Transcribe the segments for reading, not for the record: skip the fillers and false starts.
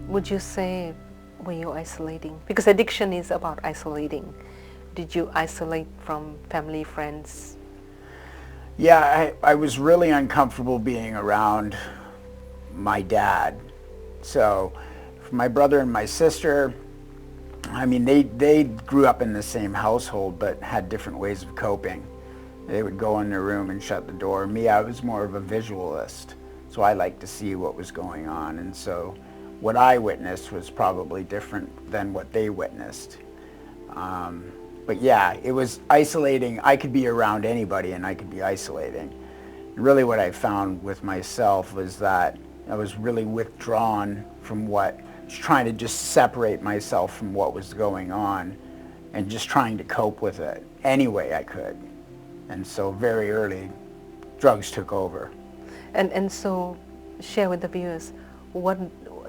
would you say were you isolating? Because addiction is about isolating. Did you isolate from family, friends? Yeah, I was really uncomfortable being around my dad. So for my brother and my sister, I mean, they grew up in the same household but had different ways of coping. They would go in their room and shut the door. Me, I was more of a visualist, so I liked to see what was going on. And so what I witnessed was probably different than what they witnessed. But yeah, it was isolating. I could be around anybody and I could be isolating. Really what I found with myself was that I was really withdrawn from what, trying to just separate myself from what was going on and just trying to cope with it any way I could. And so very early, drugs took over. And so share with the viewers what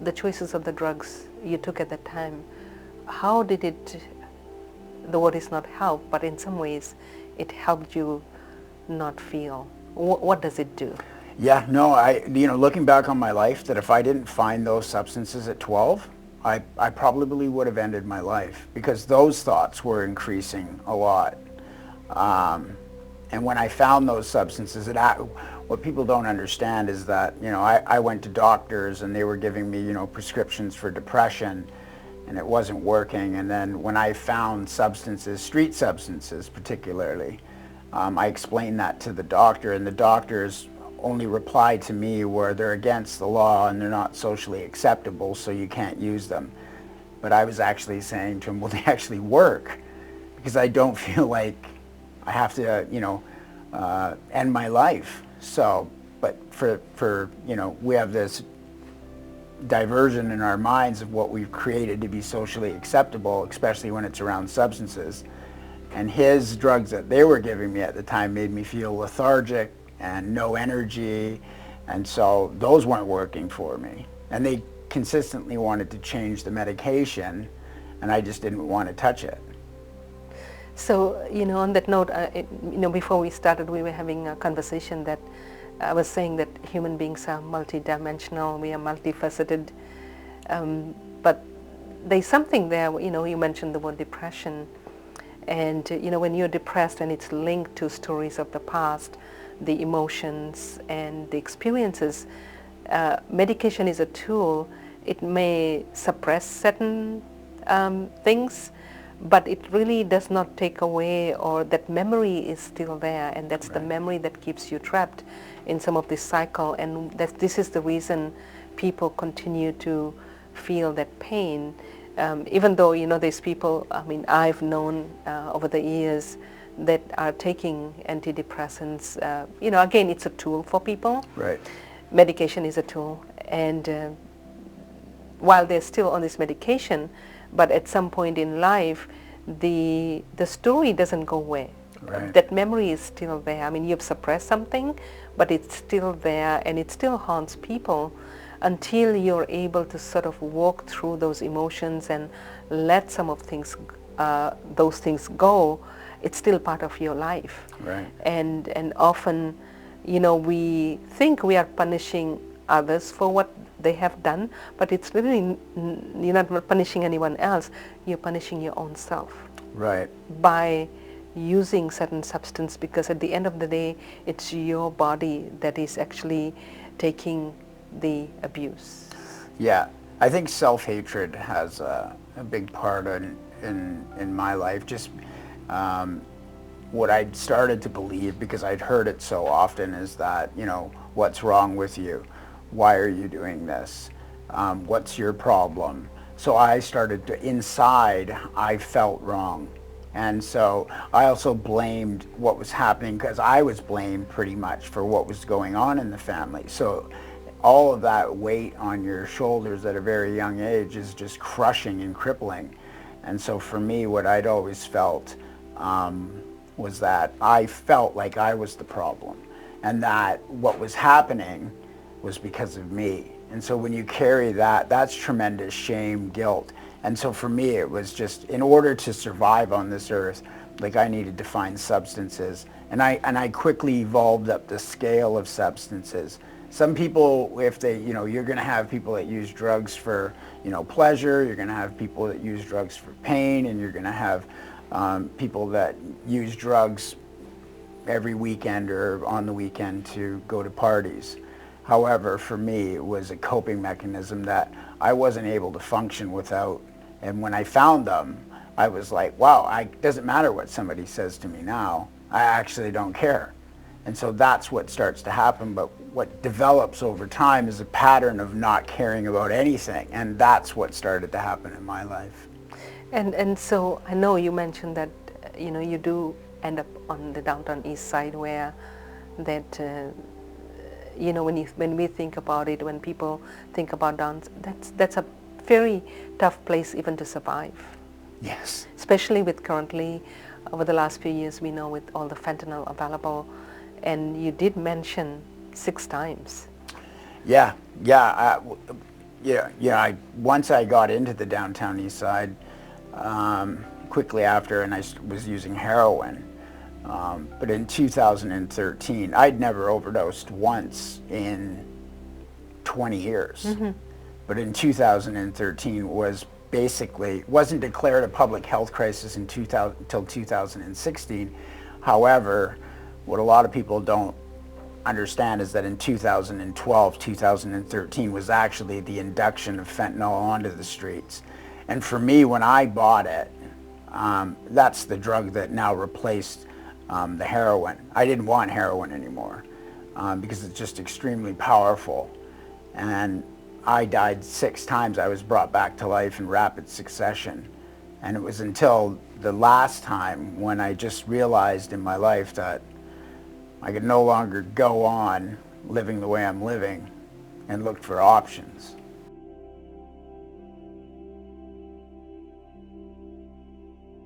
the choices of the drugs you took at that time. How did it, the word is not help, but in some ways it helped you not feel? What does it do? Yeah, no, looking back on my life, that if I didn't find those substances at 12, I probably would have ended my life, because those thoughts were increasing a lot. And when I found those substances, what people don't understand is that, I went to doctors and they were giving me, prescriptions for depression, and it wasn't working. And then when I found substances, street substances particularly, I explained that to the doctor, and the doctors only replied to me where they're against the law and they're not socially acceptable, so you can't use them. But I was actually saying to him, well, they actually work, because I don't feel like I have to, end my life. So, but for we have this diversion in our minds of what we've created to be socially acceptable, especially when it's around substances. And his drugs that they were giving me at the time made me feel lethargic and no energy, and so those weren't working for me. And they consistently wanted to change the medication, and I just didn't want to touch it. So, on that note, before we started, we were having a conversation that I was saying that human beings are multidimensional, we are multifaceted, but there's something there, you mentioned the word depression, and when you're depressed and it's linked to stories of the past, the emotions and the experiences, medication is a tool. It may suppress certain things, but it really does not take away, or that memory is still there, and that's right. The memory that keeps you trapped in some of this cycle, and this is the reason people continue to feel that pain, even though there's people, I've known over the years that are taking antidepressants. Again, it's a tool for people. Right. Medication is a tool, and while they're still on this medication, but at some point in life, the story doesn't go away. Right. That memory is still there. You've suppressed something, but it's still there, and it still haunts people until you're able to sort of walk through those emotions and let some of those things go. It's still part of your life. Right. And often, we think we are punishing others for what they have done, but it's really, you're not punishing anyone else, you're punishing your own self. Right. By using certain substance, because at the end of the day, it's your body that is actually taking the abuse. Yeah, I think self-hatred has a big part in my life. Just what I'd started to believe, because I'd heard it so often, is that, what's wrong with you? Why are you doing this? What's your problem? So I started to, inside, I felt wrong. And so I also blamed what was happening, because I was blamed pretty much for what was going on in the family. So all of that weight on your shoulders at a very young age is just crushing and crippling. And so for me, what I'd always felt was that I felt like I was the problem, and that what was happening was because of me. And so when you carry that, that's tremendous shame, guilt. And so for me, it was just, in order to survive on this earth, like, I needed to find substances. And I quickly evolved up the scale of substances Some people, if they, you're going to have people that use drugs for, pleasure. You're going to have people that use drugs for pain, and you're going to have people that use drugs every weekend or on the weekend to go to parties. However, for me, it was a coping mechanism that I wasn't able to function without. And when I found them, I was like, wow, it doesn't matter what somebody says to me now. I actually don't care. And so that's what starts to happen. But what develops over time is a pattern of not caring about anything. And that's what started to happen in my life. And so I know you mentioned that, you do end up on the downtown east side, where that, when we think about it, when people think about that's a very tough place even to survive. Yes. Especially with currently, over the last few years, we know with all the fentanyl available, and you did mention 6 times. Yeah. Once I got into the downtown east side, quickly after, and I was using heroin. But in 2013, I'd never overdosed once in 20 years. Mm-hmm. But in 2013 wasn't declared a public health crisis until 2016. However, what a lot of people don't understand is that in 2012, 2013 was actually the induction of fentanyl onto the streets. And for me, when I bought it, that's the drug that now replaced the heroin. I didn't want heroin anymore because it's just extremely powerful. And I died 6 times. I was brought back to life in rapid succession. And it was until the last time when I just realized in my life that I could no longer go on living the way I'm living and looked for options.